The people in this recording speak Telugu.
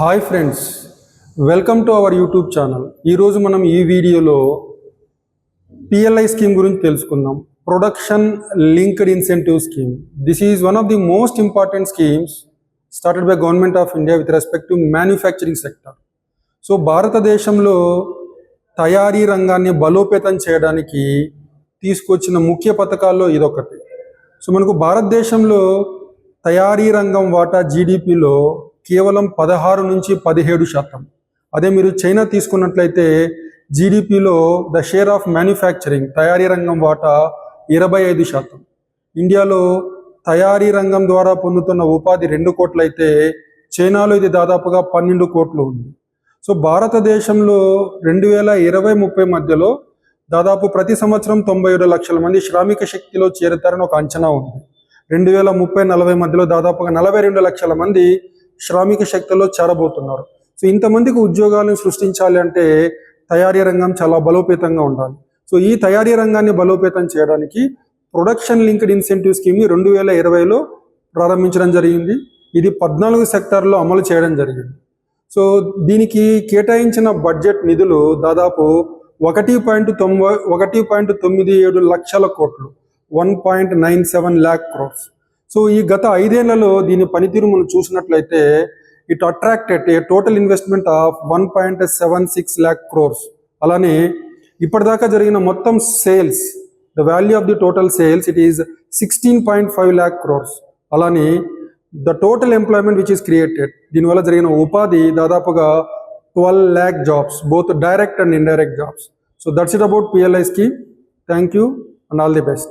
Hi friends, welcome to our YouTube channel. ఈరోజు మనం ఈ వీడియోలో పిఎల్ఐ స్కీమ్ గురించి తెలుసుకుందాం. Production linked incentive scheme. This is one of the most important schemes started by government of India with respect to manufacturing sector. So భారతదేశంలో తయారీ రంగాన్ని బలోపేతం చేయడానికి తీసుకొచ్చిన ముఖ్య పథకాల్లో ఇదొకటి. సో మనకు భారతదేశంలో తయారీ రంగం వాటా జీడిపిలో కేవలం 16 నుంచి 17%. అదే మీరు చైనా తీసుకున్నట్లయితే జీడిపిలో ద షేర్ ఆఫ్ మ్యానుఫ్యాక్చరింగ్ తయారీ రంగం వాటా 25%. ఇండియాలో తయారీ రంగం ద్వారా పొందుతున్న ఉపాధి 2 కోట్లు అయితే చైనాలో ఇది దాదాపుగా 12 కోట్లు ఉంది. సో భారతదేశంలో 2020-30 మధ్యలో దాదాపు ప్రతి సంవత్సరం 97 లక్షల మంది శ్రామిక శక్తిలో చేరుతారని ఒక అంచనా ఉంది. 2030-40 మధ్యలో దాదాపుగా 42 లక్షల మంది శ్రామిక శక్తిలో చేరబోతున్నారు. సో ఇంతమందికి ఉద్యోగాలను సృష్టించాలి అంటే తయారీ రంగం చాలా బలోపేతంగా ఉండాలి. సో ఈ తయారీ రంగాన్ని బలోపేతం చేయడానికి ప్రొడక్షన్ లింక్డ్ ఇన్సెంటివ్ స్కీమ్ని 2020లో ప్రారంభించడం జరిగింది. ఇది 14 సెక్టార్లో అమలు చేయడం జరిగింది. సో దీనికి కేటాయించిన బడ్జెట్ నిధులు దాదాపు 1.97 లక్షల కోట్లు, 1.97 lakh crores. సో ఈ గత 5 ఏళ్లలో దీని పనితీరు మనం చూసినట్లయితే it attracted a total investment of 1.76 lakh crores. అలానే ఇప్పటిదాకా జరిగిన మొత్తం sales, the value of the total sales it is 16.5 lakh crores. అలానే the total employment which is created, దీనివల్ల జరిగిన ఉపాధి దాదాపుగా 12 lakh jobs, both direct and indirect jobs. So that's it about PLI scheme. Thank you and all the best.